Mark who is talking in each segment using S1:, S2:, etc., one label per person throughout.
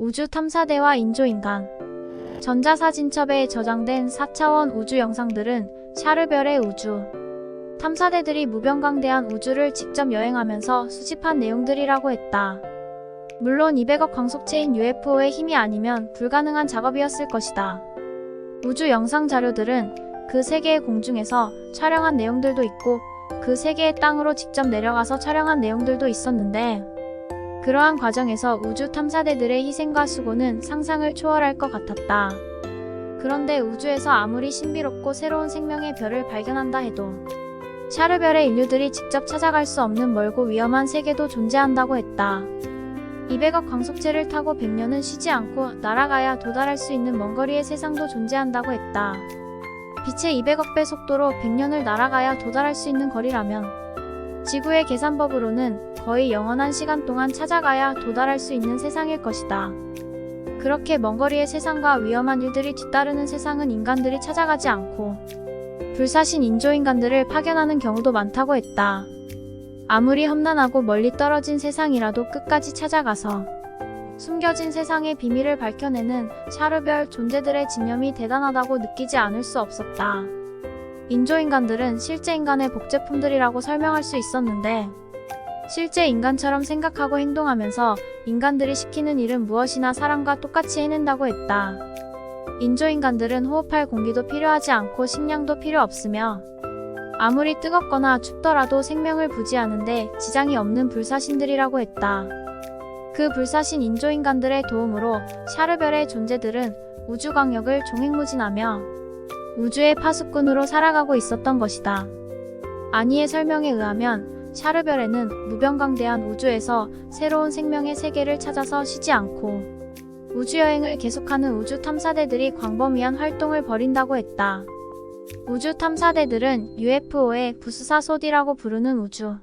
S1: 우주탐사대와 인조인간. 전자사진첩에 저장된 4차원 우주 영상들은 샤르별의 우주 탐사대들이 무병강대한 우주를 직접 여행하면서 수집한 내용들이라고 했다. 물론 200억 광속체인 UFO의 힘이 아니면 불가능한 작업이었을 것이다. 우주 영상 자료들은 그 세계의 공중에서 촬영한 내용들도 있고 그 세계의 땅으로 직접 내려가서 촬영한 내용들도 있었는데, 그러한 과정에서 우주 탐사대들의 희생과 수고는 상상을 초월할 것 같았다. 그런데 우주에서 아무리 신비롭고 새로운 생명의 별을 발견한다 해도 샤르별의 인류들이 직접 찾아갈 수 없는 멀고 위험한 세계도 존재한다고 했다. 200억 광속체를 타고 100년은 쉬지 않고 날아가야 도달할 수 있는 먼 거리의 세상도 존재한다고 했다. 빛의 200억 배 속도로 100년을 날아가야 도달할 수 있는 거리라면 지구의 계산법으로는 거의 영원한 시간 동안 찾아가야 도달할 수 있는 세상일 것이다. 그렇게 먼 거리의 세상과 위험한 일들이 뒤따르는 세상은 인간들이 찾아가지 않고 불사신 인조인간들을 파견하는 경우도 많다고 했다. 아무리 험난하고 멀리 떨어진 세상이라도 끝까지 찾아가서 숨겨진 세상의 비밀을 밝혀내는 샤르별 존재들의 집념이 대단하다고 느끼지 않을 수 없었다. 인조인간들은 실제 인간의 복제품들이라고 설명할 수 있었는데, 실제 인간처럼 생각하고 행동하면서 인간들이 시키는 일은 무엇이나 사람과 똑같이 해낸다고 했다. 인조인간들은 호흡할 공기도 필요하지 않고 식량도 필요 없으며 아무리 뜨겁거나 춥더라도 생명을 부지하는데 지장이 없는 불사신들이라고 했다. 그 불사신 인조인간들의 도움으로 샤르별의 존재들은 우주 광역을 종횡무진하며 우주의 파수꾼으로 살아가고 있었던 것이다. 아니의 설명에 의하면 샤르별에는 무병강대한 우주에서 새로운 생명의 세계를 찾아서 쉬지 않고 우주여행을 계속하는 우주 탐사대들이 광범위한 활동을 벌인다고 했다. 우주 탐사대들은 UFO의 부수사소디라고 부르는 우주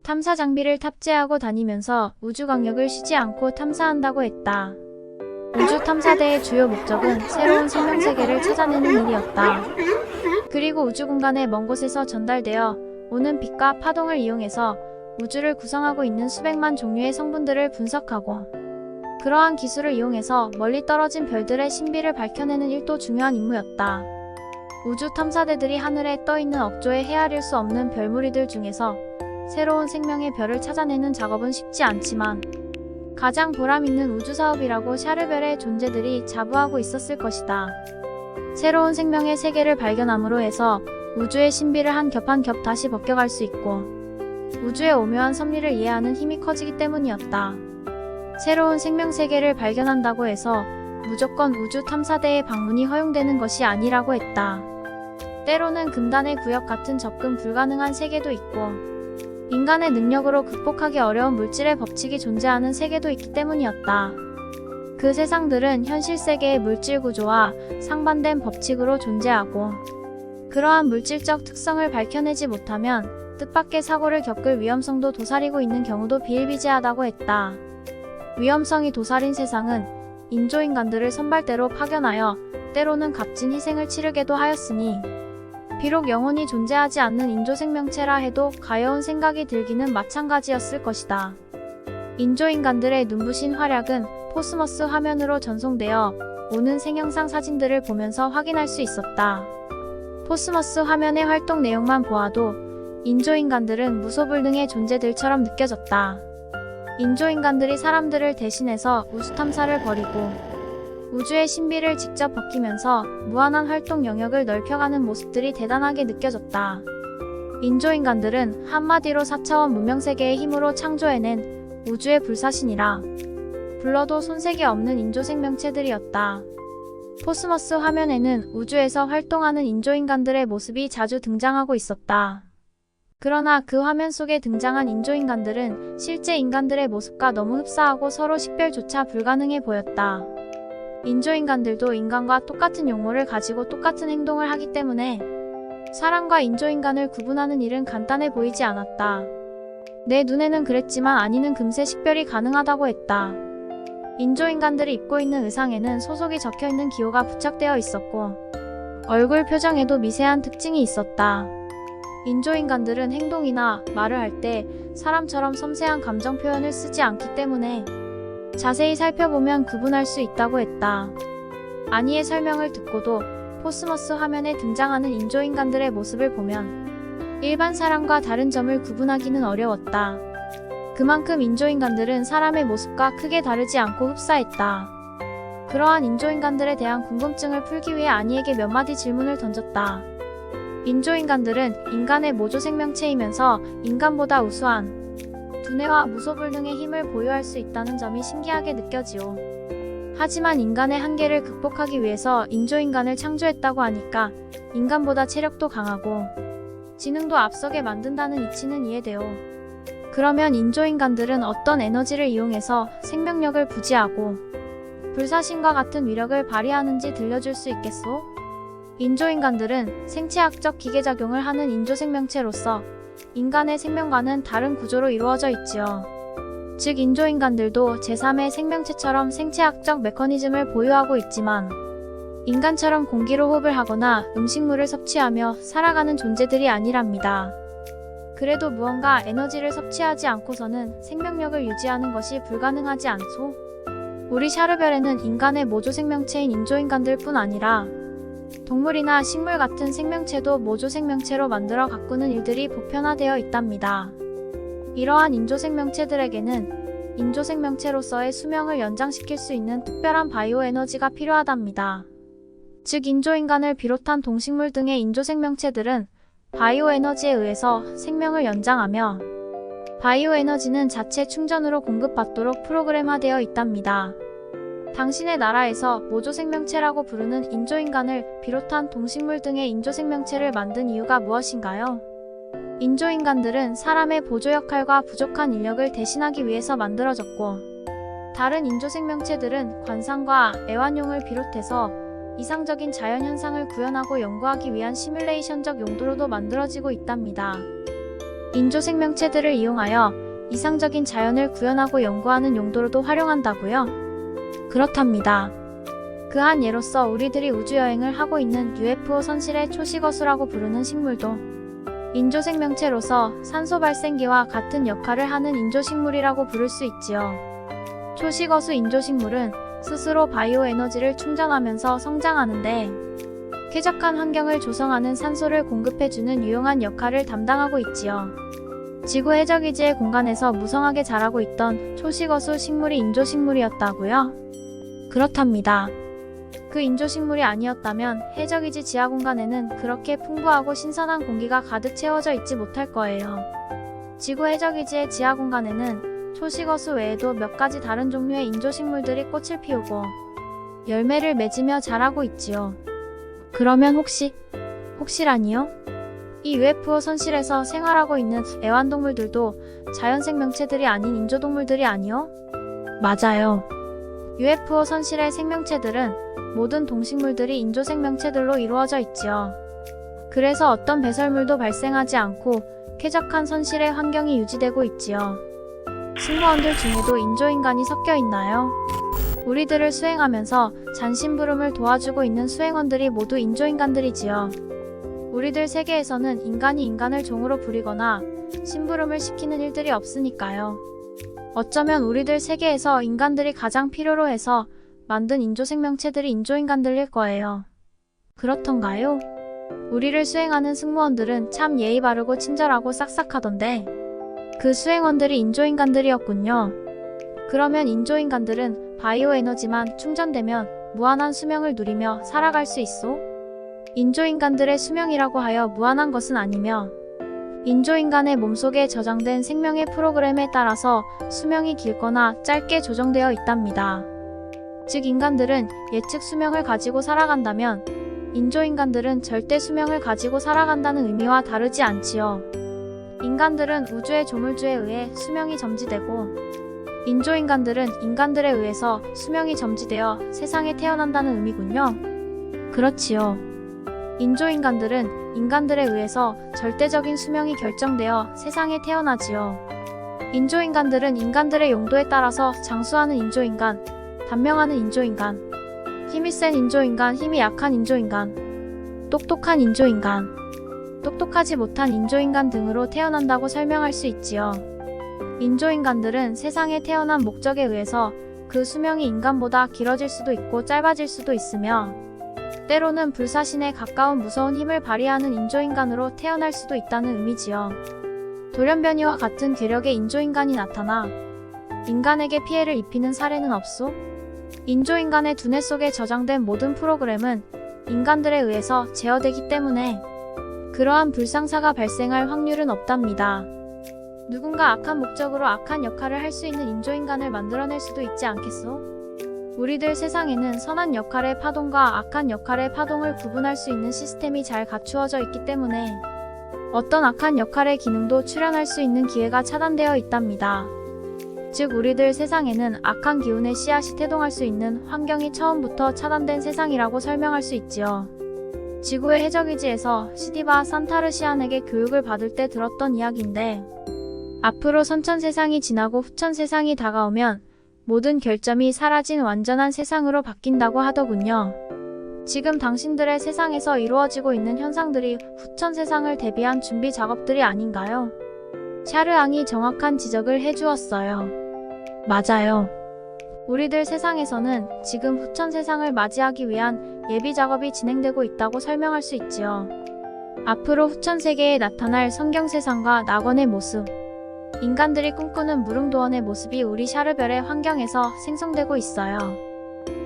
S1: 탐사 장비를 탑재하고 다니면서 우주 광역을 쉬지 않고 탐사한다고 했다. 우주 탐사대의 주요 목적은 새로운 생명세계를 찾아내는 일이었다. 그리고 우주 공간의 먼 곳에서 전달되어 오는 빛과 파동을 이용해서 우주를 구성하고 있는 수백만 종류의 성분들을 분석하고 그러한 기술을 이용해서 멀리 떨어진 별들의 신비를 밝혀내는 일도 중요한 임무였다. 우주 탐사대들이 하늘에 떠있는 억조에 헤아릴 수 없는 별무리들 중에서 새로운 생명의 별을 찾아내는 작업은 쉽지 않지만 가장 보람있는 우주사업이라고 샤르별의 존재들이 자부하고 있었을 것이다. 새로운 생명의 세계를 발견함으로 해서 우주의 신비를 한 겹 한 겹 다시 벗겨갈 수 있고 우주의 오묘한 섭리를 이해하는 힘이 커지기 때문이었다. 새로운 생명세계를 발견한다고 해서 무조건 우주 탐사대의 방문이 허용되는 것이 아니라고 했다. 때로는 금단의 구역 같은 접근 불가능한 세계도 있고 인간의 능력으로 극복하기 어려운 물질의 법칙이 존재하는 세계도 있기 때문이었다. 그 세상들은 현실 세계의 물질 구조와 상반된 법칙으로 존재하고 그러한 물질적 특성을 밝혀내지 못하면 뜻밖의 사고를 겪을 위험성도 도사리고 있는 경우도 비일비재하다고 했다. 위험성이 도사린 세상은 인조인간들을 선발대로 파견하여 때로는 값진 희생을 치르게도 하였으니 비록 영혼이 존재하지 않는 인조생명체라 해도 가여운 생각이 들기는 마찬가지였을 것이다. 인조인간들의 눈부신 활약은 포스머스 화면으로 전송되어 오는 생영상 사진들을 보면서 확인할 수 있었다. 포스머스 화면의 활동 내용만 보아도 인조인간들은 무소불능의 존재들처럼 느껴졌다. 인조인간들이 사람들을 대신해서 우주탐사를 벌이고 우주의 신비를 직접 벗기면서 무한한 활동 영역을 넓혀가는 모습들이 대단하게 느껴졌다. 인조인간들은 한마디로 4차원 문명세계의 힘으로 창조해낸 우주의 불사신이라 불러도 손색이 없는 인조생명체들이었다. 포스머스 화면에는 우주에서 활동하는 인조인간들의 모습이 자주 등장하고 있었다. 그러나 그 화면 속에 등장한 인조인간들은 실제 인간들의 모습과 너무 흡사하고 서로 식별조차 불가능해 보였다. 인조인간들도 인간과 똑같은 용모를 가지고 똑같은 행동을 하기 때문에 사람과 인조인간을 구분하는 일은 간단해 보이지 않았다. 내 눈에는 그랬지만 아니는 금세 식별이 가능하다고 했다. 인조인간들이 입고 있는 의상에는 소속이 적혀있는 기호가 부착되어 있었고 얼굴 표정에도 미세한 특징이 있었다. 인조인간들은 행동이나 말을 할 때 사람처럼 섬세한 감정 표현을 쓰지 않기 때문에 자세히 살펴보면 구분할 수 있다고 했다. 아니의 설명을 듣고도 포스머스 화면에 등장하는 인조인간들의 모습을 보면 일반 사람과 다른 점을 구분하기는 어려웠다. 그만큼 인조인간들은 사람의 모습과 크게 다르지 않고 흡사했다. 그러한 인조인간들에 대한 궁금증을 풀기 위해 아니에게 몇 마디 질문을 던졌다. 인조인간들은 인간의 모조 생명체이면서 인간보다 우수한 두뇌와 무소불능의 힘을 보유할 수 있다는 점이 신기하게 느껴지오. 하지만 인간의 한계를 극복하기 위해서 인조인간을 창조했다고 하니까 인간보다 체력도 강하고 지능도 앞서게 만든다는 이치는 이해돼요. 그러면 인조인간들은 어떤 에너지를 이용해서 생명력을 부지하고 불사신과 같은 위력을 발휘하는지 들려줄 수 있겠소? 인조인간들은 생체학적 기계작용을 하는 인조생명체로서 인간의 생명과는 다른 구조로 이루어져 있지요. 즉 인조인간들도 제3의 생명체처럼 생체학적 메커니즘을 보유하고 있지만 인간처럼 공기로 호흡을 하거나 음식물을 섭취하며 살아가는 존재들이 아니랍니다. 그래도 무언가 에너지를 섭취하지 않고서는 생명력을 유지하는 것이 불가능하지 않소? 우리 샤르별에는 인간의 모조 생명체인 인조인간들 뿐 아니라 동물이나 식물 같은 생명체도 모조 생명체로 만들어 가꾸는 일들이 보편화되어 있답니다. 이러한 인조 생명체들에게는 인조 생명체로서의 수명을 연장시킬 수 있는 특별한 바이오 에너지가 필요하답니다. 즉 인조인간을 비롯한 동식물 등의 인조 생명체들은 바이오 에너지에 의해서 생명을 연장하며 바이오 에너지는 자체 충전으로 공급받도록 프로그램화되어 있답니다. 당신의 나라에서 모조 생명체라고 부르는 인조인간을 비롯한 동식물 등의 인조 생명체를 만든 이유가 무엇인가요? 인조인간들은 사람의 보조 역할과 부족한 인력을 대신하기 위해서 만들어졌고 다른 인조 생명체들은 관상과 애완용을 비롯해서 이상적인 자연현상을 구현하고 연구하기 위한 시뮬레이션적 용도로도 만들어지고 있답니다. 인조 생명체들을 이용하여 이상적인 자연을 구현하고 연구하는 용도로도 활용한다고요? 그렇답니다. 그 한 예로서 우리들이 우주여행을 하고 있는 UFO 선실의 초시거수라고 부르는 식물도 인조 생명체로서 산소 발생기와 같은 역할을 하는 인조식물이라고 부를 수 있지요. 초시거수 인조식물은 스스로 바이오 에너지를 충전하면서 성장하는데 쾌적한 환경을 조성하는 산소를 공급해주는 유용한 역할을 담당하고 있지요. 지구 해적이지의 공간에서 무성하게 자라고 있던 초시거수 식물이 인조식물이었다고요? 그렇답니다. 그 인조식물이 아니었다면 해적이지 지하 공간에는 그렇게 풍부하고 신선한 공기가 가득 채워져 있지 못할 거예요. 지구 해적이지의 지하 공간에는 초시거수 외에도 몇 가지 다른 종류의 인조식물들이 꽃을 피우고 열매를 맺으며 자라고 있지요. 그러면 혹시라니요? 이 UFO 선실에서 생활하고 있는 애완동물들도 자연생명체들이 아닌 인조동물들이 아니요? 맞아요. UFO 선실의 생명체들은 모든 동식물들이 인조생명체들로 이루어져 있지요. 그래서 어떤 배설물도 발생하지 않고 쾌적한 선실의 환경이 유지되고 있지요. 승무원들 중에도 인조인간이 섞여 있나요? 우리들을 수행하면서 잔심부름을 도와주고 있는 수행원들이 모두 인조인간들이지요. 우리들 세계에서는 인간이 인간을 종으로 부리거나 심부름을 시키는 일들이 없으니까요. 어쩌면 우리들 세계에서 인간들이 가장 필요로 해서 만든 인조생명체들이 인조인간들일 거예요. 그렇던가요? 우리를 수행하는 승무원들은 참 예의 바르고 친절하고 싹싹하던데 그 수행원들이 인조인간들이었군요. 그러면 인조인간들은 바이오 에너지만 충전되면 무한한 수명을 누리며 살아갈 수 있소? 인조인간들의 수명이라고 하여 무한한 것은 아니며 인조인간의 몸속에 저장된 생명의 프로그램에 따라서 수명이 길거나 짧게 조정되어 있답니다. 즉 인간들은 예측 수명을 가지고 살아간다면 인조인간들은 절대 수명을 가지고 살아간다는 의미와 다르지 않지요. 인간들은 우주의 조물주에 의해 수명이 점지되고 인조인간들은 인간들에 의해서 수명이 점지되어 세상에 태어난다는 의미군요. 그렇지요. 인조인간들은 인간들에 의해서 절대적인 수명이 결정되어 세상에 태어나지요. 인조인간들은 인간들의 용도에 따라서 장수하는 인조인간, 단명하는 인조인간, 힘이 센 인조인간, 힘이 약한 인조인간, 똑똑한 인조인간, 똑똑하지 못한 인조인간 등으로 태어난다고 설명할 수 있지요. 인조인간들은 세상에 태어난 목적에 의해서 그 수명이 인간보다 길어질 수도 있고 짧아질 수도 있으며 때로는 불사신에 가까운 무서운 힘을 발휘하는 인조인간으로 태어날 수도 있다는 의미지요. 돌연변이와 같은 괴력의 인조인간이 나타나 인간에게 피해를 입히는 사례는 없소? 인조인간의 두뇌 속에 저장된 모든 프로그램은 인간들에 의해서 제어되기 때문에 그러한 불상사가 발생할 확률은 없답니다. 누군가 악한 목적으로 악한 역할을 할 수 있는 인조인간을 만들어낼 수도 있지 않겠소? 우리들 세상에는 선한 역할의 파동과 악한 역할의 파동을 구분할 수 있는 시스템이 잘 갖추어져 있기 때문에 어떤 악한 역할의 기능도 출현할 수 있는 기회가 차단되어 있답니다. 즉 우리들 세상에는 악한 기운의 씨앗이 태동할 수 있는 환경이 처음부터 차단된 세상이라고 설명할 수 있지요. 지구의 해적이지에서 시디바 산타르시안에게 교육을 받을 때 들었던 이야기인데 앞으로 선천세상이 지나고 후천세상이 다가오면 모든 결점이 사라진 완전한 세상으로 바뀐다고 하더군요. 지금 당신들의 세상에서 이루어지고 있는 현상들이 후천세상을 대비한 준비 작업들이 아닌가요? 샤르앙이 정확한 지적을 해주었어요. 맞아요. 우리들 세상에서는 지금 후천세상을 맞이하기 위한 예비 작업이 진행되고 있다고 설명할 수 있지요. 앞으로 후천세계에 나타날 성경세상과 낙원의 모습, 인간들이 꿈꾸는 무릉도원의 모습이 우리 샤르별의 환경에서 생성되고 있어요.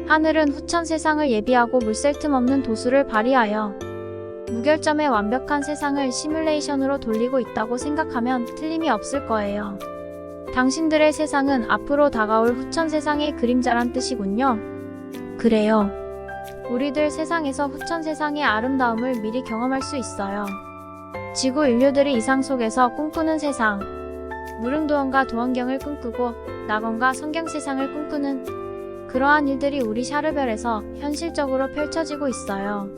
S1: 하늘은 후천 세상을 예비하고 물샐 틈 없는 도수를 발휘하여 무결점의 완벽한 세상을 시뮬레이션으로 돌리고 있다고 생각하면 틀림이 없을 거예요. 당신들의 세상은 앞으로 다가올 후천 세상의 그림자란 뜻이군요. 그래요. 우리들 세상에서 후천 세상의 아름다움을 미리 경험할 수 있어요. 지구 인류들이 이상 속에서 꿈꾸는 세상, 무릉도원과 도원경을 꿈꾸고 낙원과 성경세상을 꿈꾸는 그러한 일들이 우리 샤르별에서 현실적으로 펼쳐지고 있어요.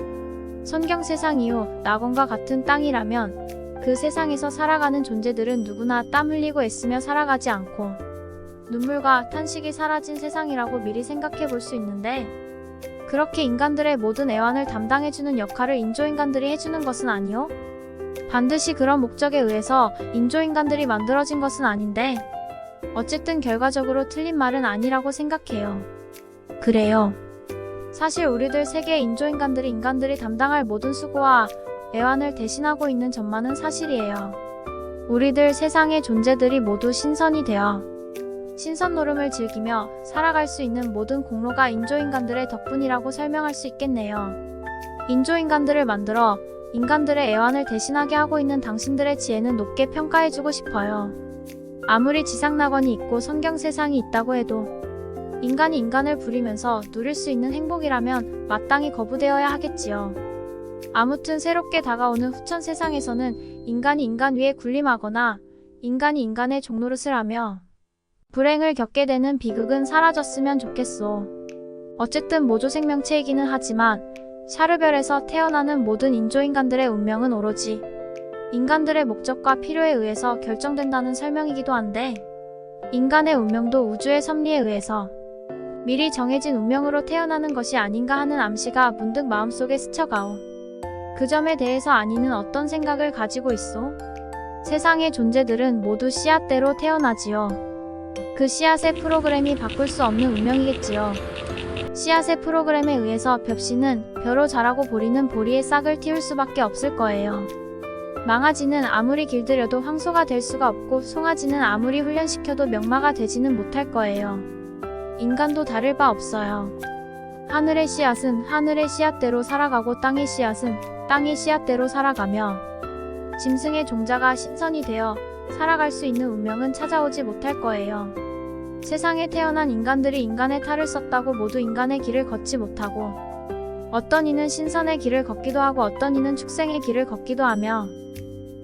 S1: 성경세상 이후 낙원과 같은 땅이라면 그 세상에서 살아가는 존재들은 누구나 땀 흘리고 애쓰며 살아가지 않고 눈물과 탄식이 사라진 세상이라고 미리 생각해 볼 수 있는데 그렇게 인간들의 모든 애환을 담당해주는 역할을 인조인간들이 해주는 것은 아니요? 반드시 그런 목적에 의해서 인조인간들이 만들어진 것은 아닌데 어쨌든 결과적으로 틀린 말은 아니라고 생각해요. 그래요. 사실 우리들 세계의 인조인간들이 인간들이 담당할 모든 수고와 애환을 대신하고 있는 점만은 사실이에요. 우리들 세상의 존재들이 모두 신선이 되어 신선 노름을 즐기며 살아갈 수 있는 모든 공로가 인조인간들의 덕분이라고 설명할 수 있겠네요. 인조인간들을 만들어 인간들의 애환을 대신하게 하고 있는 당신들의 지혜는 높게 평가해주고 싶어요. 아무리 지상낙원이 있고 성경세상이 있다고 해도 인간이 인간을 부리면서 누릴 수 있는 행복이라면 마땅히 거부되어야 하겠지요. 아무튼 새롭게 다가오는 후천세상에서는 인간이 인간 위에 군림하거나 인간이 인간의 종노릇을 하며 불행을 겪게 되는 비극은 사라졌으면 좋겠소. 어쨌든 모조 생명체이기는 하지만 샤르별에서 태어나는 모든 인조인간들의 운명은 오로지 인간들의 목적과 필요에 의해서 결정된다는 설명이기도 한데 인간의 운명도 우주의 섭리에 의해서 미리 정해진 운명으로 태어나는 것이 아닌가 하는 암시가 문득 마음속에 스쳐가오. 그 점에 대해서 아니는 어떤 생각을 가지고 있소? 세상의 존재들은 모두 씨앗대로 태어나지요. 그 씨앗의 프로그램이 바꿀 수 없는 운명이겠지요. 씨앗의 프로그램에 의해서 벽씨는 벼로 자라고 보리는 보리의 싹을 틔울 수밖에 없을 거예요. 망아지는 아무리 길들여도 황소가 될 수가 없고 송아지는 아무리 훈련시켜도 명마가 되지는 못할 거예요. 인간도 다를 바 없어요. 하늘의 씨앗은 하늘의 씨앗대로 살아가고 땅의 씨앗은 땅의 씨앗대로 살아가며 짐승의 종자가 신선이 되어 살아갈 수 있는 운명은 찾아오지 못할 거예요. 세상에 태어난 인간들이 인간의 탈을 썼다고 모두 인간의 길을 걷지 못하고 어떤 이는 신선의 길을 걷기도 하고 어떤 이는 축생의 길을 걷기도 하며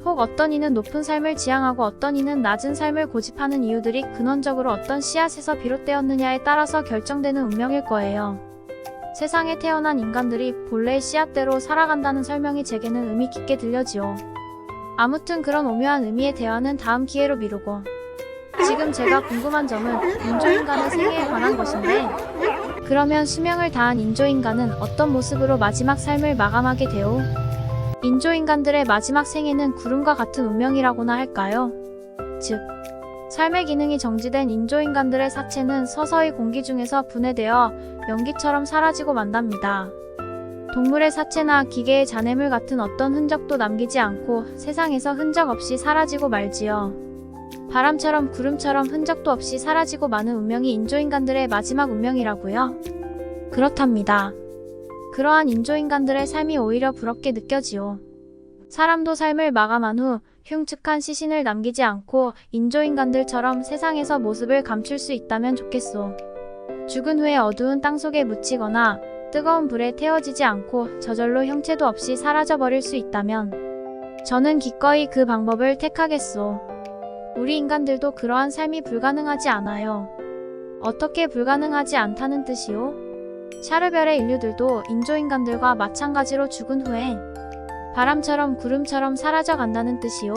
S1: 혹 어떤 이는 높은 삶을 지향하고 어떤 이는 낮은 삶을 고집하는 이유들이 근원적으로 어떤 씨앗에서 비롯되었느냐에 따라서 결정되는 운명일 거예요. 세상에 태어난 인간들이 본래의 씨앗대로 살아간다는 설명이 제게는 의미 깊게 들려지요. 아무튼 그런 오묘한 의미의 대화는 다음 기회로 미루고 지금 제가 궁금한 점은 인조인간의 생애에 관한 것인데 그러면 수명을 다한 인조인간은 어떤 모습으로 마지막 삶을 마감하게 되오? 인조인간들의 마지막 생애는 구름과 같은 운명이라고나 할까요? 즉, 삶의 기능이 정지된 인조인간들의 사체는 서서히 공기 중에서 분해되어 연기처럼 사라지고 만답니다. 동물의 사체나 기계의 잔해물 같은 어떤 흔적도 남기지 않고 세상에서 흔적 없이 사라지고 말지요. 바람처럼 구름처럼 흔적도 없이 사라지고 마는 운명이 인조인간들의 마지막 운명이라고요? 그렇답니다. 그러한 인조인간들의 삶이 오히려 부럽게 느껴지요. 사람도 삶을 마감한 후 흉측한 시신을 남기지 않고 인조인간들처럼 세상에서 모습을 감출 수 있다면 좋겠소. 죽은 후에 어두운 땅속에 묻히거나 뜨거운 불에 태워지지 않고 저절로 형체도 없이 사라져버릴 수 있다면 저는 기꺼이 그 방법을 택하겠소. 우리 인간들도 그러한 삶이 불가능하지 않아요. 어떻게 불가능하지 않다는 뜻이요? 샤르별의 인류들도 인조인간들과 마찬가지로 죽은 후에 바람처럼 구름처럼 사라져 간다는 뜻이요.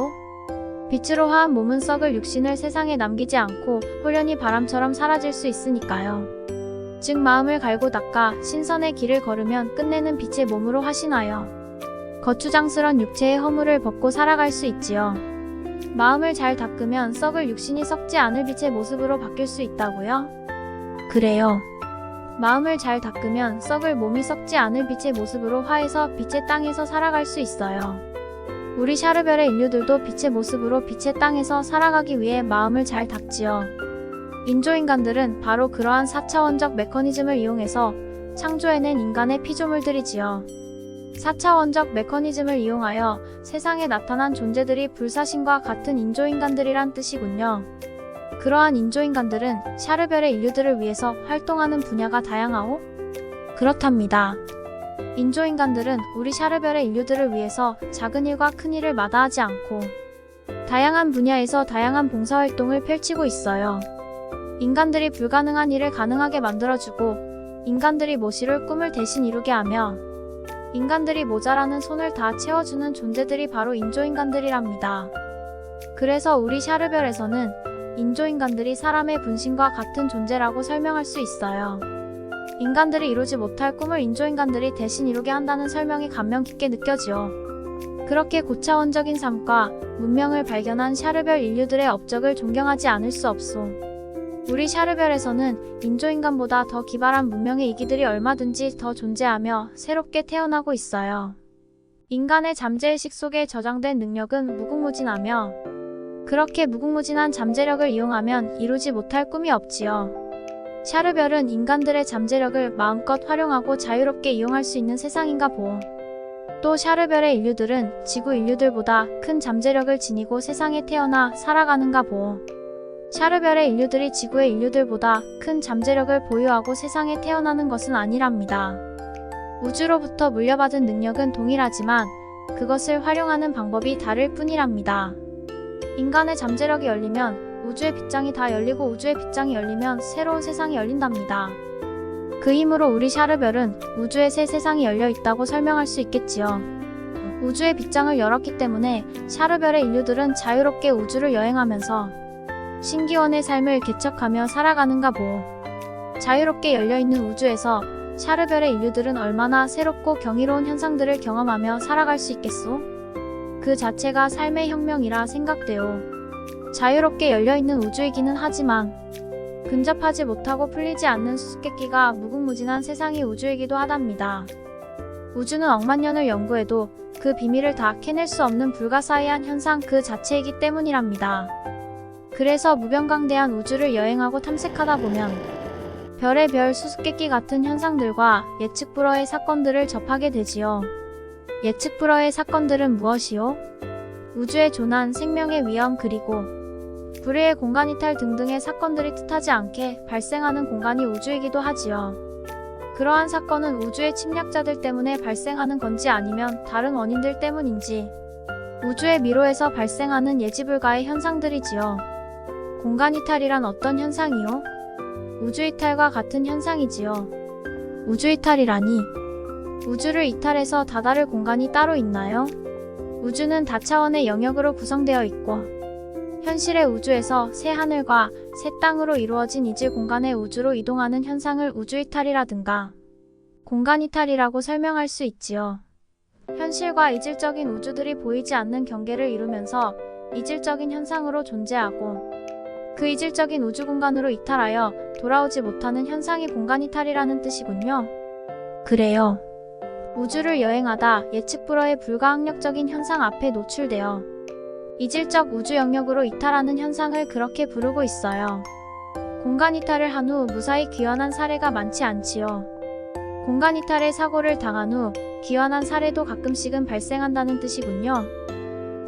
S1: 빛으로 화한 몸은 썩을 육신을 세상에 남기지 않고 홀연히 바람처럼 사라질 수 있으니까요. 즉 마음을 갈고 닦아 신선의 길을 걸으면 끝내는 빛의 몸으로 화신하여 거추장스런 육체의 허물을 벗고 살아갈 수 있지요. 마음을 잘 닦으면 썩을 육신이 썩지 않을 빛의 모습으로 바뀔 수 있다고요? 그래요. 마음을 잘 닦으면 썩을 몸이 썩지 않을 빛의 모습으로 화해서 빛의 땅에서 살아갈 수 있어요. 우리 샤르별의 인류들도 빛의 모습으로 빛의 땅에서 살아가기 위해 마음을 잘 닦지요. 인조인간들은 바로 그러한 4차원적 메커니즘을 이용해서 창조해낸 인간의 피조물들이지요. 4차원적 메커니즘을 이용하여 세상에 나타난 존재들이 불사신과 같은 인조인간들이란 뜻이군요. 그러한 인조인간들은 샤르별의 인류들을 위해서 활동하는 분야가 다양하오? 그렇답니다. 인조인간들은 우리 샤르별의 인류들을 위해서 작은 일과 큰 일을 마다하지 않고 다양한 분야에서 다양한 봉사활동을 펼치고 있어요. 인간들이 불가능한 일을 가능하게 만들어주고 인간들이 못 이룰 꿈을 대신 이루게 하며 인간들이 모자라는 손을 다 채워주는 존재들이 바로 인조인간들이랍니다. 그래서 우리 샤르별에서는 인조인간들이 사람의 분신과 같은 존재라고 설명할 수 있어요. 인간들이 이루지 못할 꿈을 인조인간들이 대신 이루게 한다는 설명이 감명 깊게 느껴지요. 그렇게 고차원적인 삶과 문명을 발견한 샤르별 인류들의 업적을 존경하지 않을 수 없소. 우리 샤르별에서는 인조인간보다 더 기발한 문명의 이기들이 얼마든지 더 존재하며 새롭게 태어나고 있어요. 인간의 잠재의식 속에 저장된 능력은 무궁무진하며 그렇게 무궁무진한 잠재력을 이용하면 이루지 못할 꿈이 없지요. 샤르별은 인간들의 잠재력을 마음껏 활용하고 자유롭게 이용할 수 있는 세상인가 보오. 또 샤르별의 인류들은 지구 인류들보다 큰 잠재력을 지니고 세상에 태어나 살아가는가 보오. 샤르별의 인류들이 지구의 인류들보다 큰 잠재력을 보유하고 세상에 태어나는 것은 아니랍니다. 우주로부터 물려받은 능력은 동일하지만 그것을 활용하는 방법이 다를 뿐이랍니다. 인간의 잠재력이 열리면 우주의 빗장이 다 열리고 우주의 빗장이 열리면 새로운 세상이 열린답니다. 그 힘으로 우리 샤르별은 우주의 새 세상이 열려 있다고 설명할 수 있겠지요. 우주의 빗장을 열었기 때문에 샤르별의 인류들은 자유롭게 우주를 여행하면서 신기원의 삶을 개척하며 살아가는가 보오. 자유롭게 열려있는 우주에서 샤르별의 인류들은 얼마나 새롭고 경이로운 현상들을 경험하며 살아갈 수 있겠소? 그 자체가 삶의 혁명이라 생각돼요. 자유롭게 열려있는 우주이기는 하지만 근접하지 못하고 풀리지 않는 수수께끼가 무궁무진한 세상이 우주이기도 하답니다. 우주는 억만 년을 연구해도 그 비밀을 다 캐낼 수 없는 불가사의한 현상 그 자체이기 때문이랍니다. 그래서 무변광대한 우주를 여행하고 탐색하다 보면 별의 별 수수께끼 같은 현상들과 예측 불허의 사건들을 접하게 되지요. 예측 불허의 사건들은 무엇이요? 우주의 조난, 생명의 위험 그리고 불의의 공간 이탈 등등의 사건들이 뜻하지 않게 발생하는 공간이 우주이기도 하지요. 그러한 사건은 우주의 침략자들 때문에 발생하는 건지 아니면 다른 원인들 때문인지 우주의 미로에서 발생하는 예지불가의 현상들이지요. 공간 이탈이란 어떤 현상이요? 우주 이탈과 같은 현상이지요. 우주 이탈이라니 우주를 이탈해서 다다를 공간이 따로 있나요? 우주는 다차원의 영역으로 구성되어 있고 현실의 우주에서 새 하늘과 새 땅으로 이루어진 이질 공간의 우주로 이동하는 현상을 우주 이탈이라든가 공간 이탈이라고 설명할 수 있지요. 현실과 이질적인 우주들이 보이지 않는 경계를 이루면서 이질적인 현상으로 존재하고 그 이질적인 우주 공간으로 이탈하여 돌아오지 못하는 현상이 공간 이탈이라는 뜻이군요. 그래요. 우주를 여행하다 예측 불허의 불가항력적인 현상 앞에 노출되어 이질적 우주 영역으로 이탈하는 현상을 그렇게 부르고 있어요. 공간 이탈을 한 후 무사히 귀환한 사례가 많지 않지요. 공간 이탈의 사고를 당한 후 귀환한 사례도 가끔씩은 발생한다는 뜻이군요.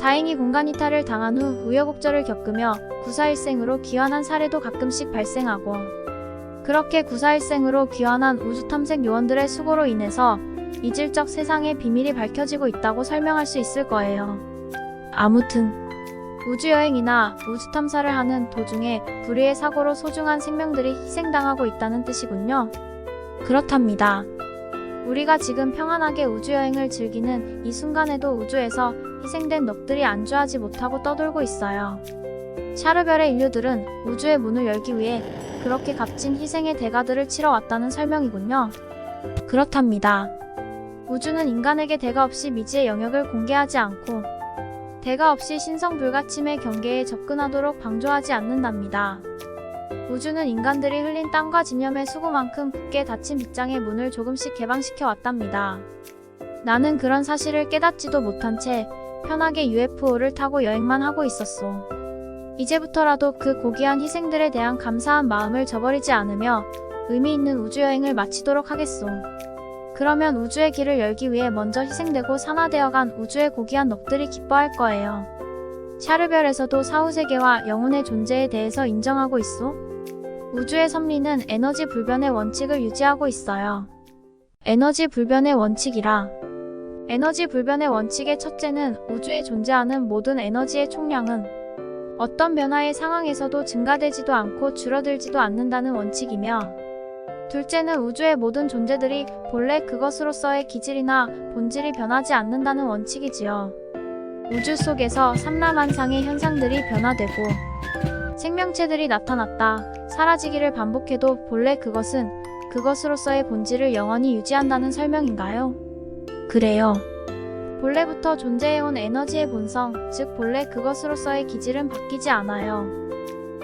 S1: 다행히 공간 이탈을 당한 후 우여곡절을 겪으며 구사일생으로 귀환한 사례도 가끔씩 발생하고, 그렇게 구사일생으로 귀환한 우주탐색 요원들의 수고로 인해서 이질적 세상의 비밀이 밝혀지고 있다고 설명할 수 있을 거예요. 아무튼 우주여행이나 우주탐사를 하는 도중에 불의의 사고로 소중한 생명들이 희생당하고 있다는 뜻이군요. 그렇답니다. 우리가 지금 평안하게 우주여행을 즐기는 이 순간에도 우주에서 희생된 넋들이 안주하지 못하고 떠돌고 있어요. 샤르별의 인류들은 우주의 문을 열기 위해 그렇게 값진 희생의 대가들을 치러왔다는 설명이군요. 그렇답니다. 우주는 인간에게 대가 없이 미지의 영역을 공개하지 않고 대가 없이 신성 불가침의 경계에 접근하도록 방조하지 않는답니다. 우주는 인간들이 흘린 땀과 집념의 수고만큼 굳게 닫힌 빗장의 문을 조금씩 개방시켜 왔답니다. 나는 그런 사실을 깨닫지도 못한 채 편하게 UFO를 타고 여행만 하고 있었소. 이제부터라도 그 고귀한 희생들에 대한 감사한 마음을 저버리지 않으며 의미 있는 우주여행을 마치도록 하겠소. 그러면 우주의 길을 열기 위해 먼저 희생되고 산화되어간 우주의 고귀한 넋들이 기뻐할 거예요. 샤르별에서도 사후세계와 영혼의 존재에 대해서 인정하고 있소. 우주의 섭리는 에너지 불변의 원칙을 유지하고 있어요. 에너지 불변의 원칙이라. 에너지 불변의 원칙의 첫째는 우주에 존재하는 모든 에너지의 총량은 어떤 변화의 상황에서도 증가되지도 않고 줄어들지도 않는다는 원칙이며, 둘째는 우주의 모든 존재들이 본래 그것으로서의 기질이나 본질이 변하지 않는다는 원칙이지요. 우주 속에서 삼라만상의 현상들이 변화되고 생명체들이 나타났다 사라지기를 반복해도 본래 그것은 그것으로서의 본질을 영원히 유지한다는 설명인가요? 그래요. 본래부터 존재해온 에너지의 본성, 즉 본래 그것으로서의 기질은 바뀌지 않아요.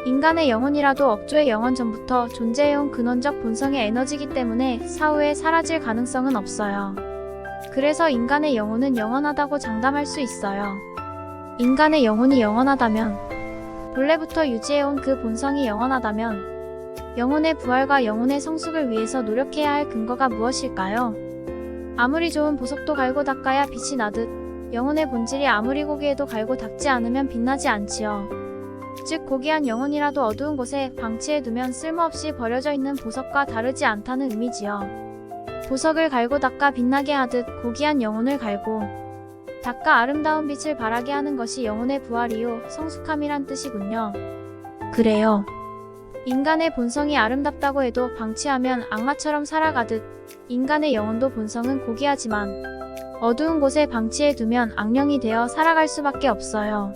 S1: 인간의 영혼이라도 억조의 영원 전부터 존재해온 근원적 본성의 에너지이기 때문에 사후에 사라질 가능성은 없어요. 그래서 인간의 영혼은 영원하다고 장담할 수 있어요. 인간의 영혼이 영원하다면, 본래부터 유지해온 그 본성이 영원하다면 영혼의 부활과 영혼의 성숙을 위해서 노력해야 할 근거가 무엇일까요? 아무리 좋은 보석도 갈고 닦아야 빛이 나듯 영혼의 본질이 아무리 고귀해도 갈고 닦지 않으면 빛나지 않지요. 즉 고귀한 영혼이라도 어두운 곳에 방치해두면 쓸모없이 버려져 있는 보석과 다르지 않다는 의미지요. 보석을 갈고 닦아 빛나게 하듯 고귀한 영혼을 갈고 닦아 아름다운 빛을 발하게 하는 것이 영혼의 부활이요 성숙함이란 뜻이군요. 그래요. 인간의 본성이 아름답다고 해도 방치하면 악마처럼 살아가듯 인간의 영혼도 본성은 고귀하지만 어두운 곳에 방치해두면 악령이 되어 살아갈 수밖에 없어요.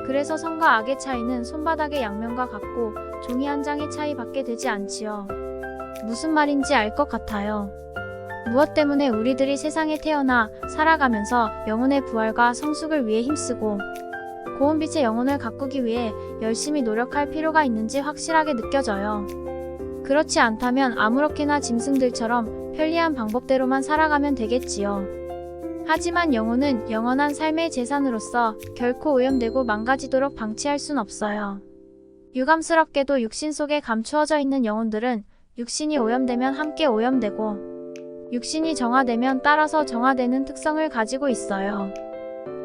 S1: 그래서 선과 악의 차이는 손바닥의 양면과 같고 종이 한 장의 차이밖에 되지 않지요. 무슨 말인지 알 것 같아요. 무엇 때문에 우리들이 세상에 태어나 살아가면서 영혼의 부활과 성숙을 위해 힘쓰고 고운 빛의 영혼을 가꾸기 위해 열심히 노력할 필요가 있는지 확실하게 느껴져요. 그렇지 않다면 아무렇게나 짐승들처럼 편리한 방법대로만 살아가면 되겠지요. 하지만 영혼은 영원한 삶의 재산으로서 결코 오염되고 망가지도록 방치할 순 없어요. 유감스럽게도 육신 속에 감추어져 있는 영혼들은 육신이 오염되면 함께 오염되고 육신이 정화되면 따라서 정화되는 특성을 가지고 있어요.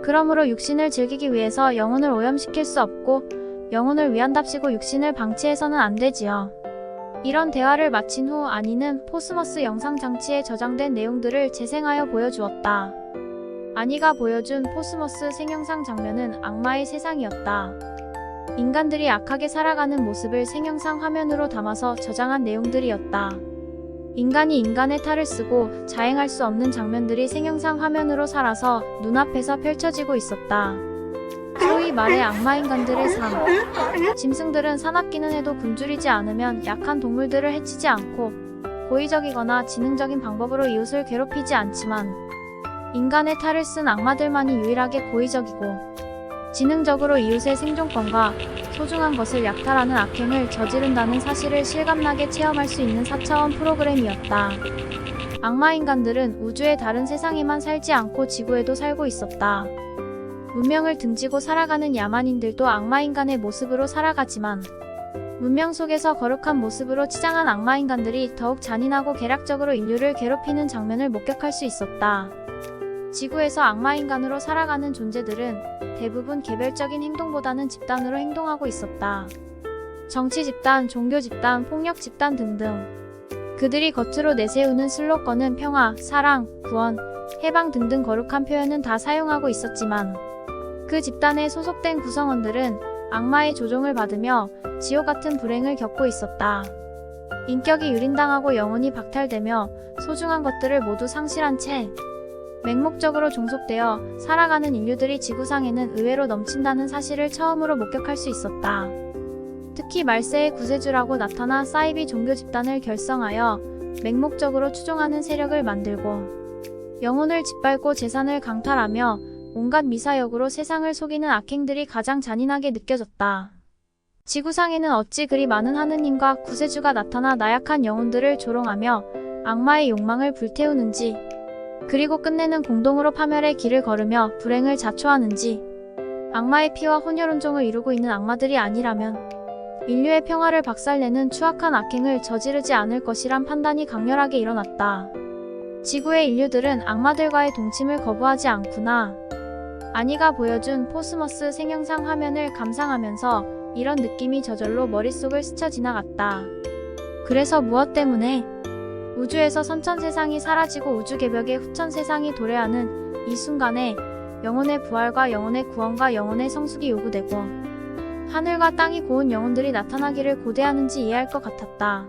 S1: 그러므로 육신을 즐기기 위해서 영혼을 오염시킬 수 없고 영혼을 위한답시고 육신을 방치해서는 안 되지요. 이런 대화를 마친 후 아니는 포스머스 영상장치에 저장된 내용들을 재생하여 보여주었다. 아니가 보여준 포스머스 생영상 장면은 악마의 세상이었다. 인간들이 악하게 살아가는 모습을 생영상 화면으로 담아서 저장한 내용들이었다. 인간이 인간의 탈을 쓰고 자행할 수 없는 장면들이 생영상 화면으로 살아서 눈앞에서 펼쳐지고 있었다. 소위 말해 악마인간들의 삶. 짐승들은 사납기는 해도 굶주리지 않으면 약한 동물들을 해치지 않고 고의적이거나 지능적인 방법으로 이웃을 괴롭히지 않지만 인간의 탈을 쓴 악마들만이 유일하게 고의적이고 지능적으로 이웃의 생존권과 소중한 것을 약탈하는 악행을 저지른다는 사실을 실감나게 체험할 수 있는 4차원 프로그램이었다. 악마인간들은 우주의 다른 세상에만 살지 않고 지구에도 살고 있었다. 문명을 등지고 살아가는 야만인들도 악마인간의 모습으로 살아가지만 문명 속에서 거룩한 모습으로 치장한 악마인간들이 더욱 잔인하고 계략적으로 인류를 괴롭히는 장면을 목격할 수 있었다. 지구에서 악마인간으로 살아가는 존재들은 대부분 개별적인 행동보다는 집단으로 행동하고 있었다. 정치 집단, 종교 집단, 폭력 집단 등등. 그들이 겉으로 내세우는 슬로건은 평화, 사랑, 구원, 해방 등등 거룩한 표현은 다 사용하고 있었지만 그 집단에 소속된 구성원들은 악마의 조종을 받으며 지옥 같은 불행을 겪고 있었다. 인격이 유린당하고 영혼이 박탈되며 소중한 것들을 모두 상실한 채 맹목적으로 종속되어 살아가는 인류들이 지구상에는 의외로 넘친다는 사실을 처음으로 목격할 수 있었다. 특히 말세의 구세주라고 나타나 사이비 종교 집단을 결성하여 맹목적으로 추종하는 세력을 만들고 영혼을 짓밟고 재산을 강탈하며 온갖 미사역으로 세상을 속이는 악행들이 가장 잔인하게 느껴졌다. 지구상에는 어찌 그리 많은 하느님과 구세주가 나타나 나약한 영혼들을 조롱하며 악마의 욕망을 불태우는지, 그리고 끝내는 공동으로 파멸의 길을 걸으며 불행을 자초하는지. 악마의 피와 혼혈운종을 이루고 있는 악마들이 아니라면 인류의 평화를 박살내는 추악한 악행을 저지르지 않을 것이란 판단이 강렬하게 일어났다. 지구의 인류들은 악마들과의 동침을 거부하지 않구나. 아니가 보여준 포스머스 생영상 화면을 감상하면서 이런 느낌이 저절로 머릿속을 스쳐 지나갔다. 그래서 무엇 때문에? 우주에서 선천 세상이 사라지고 우주 개벽에 후천 세상이 도래하는 이 순간에 영혼의 부활과 영혼의 구원과 영혼의 성숙이 요구되고 하늘과 땅이 고운 영혼들이 나타나기를 고대하는지 이해할 것 같았다.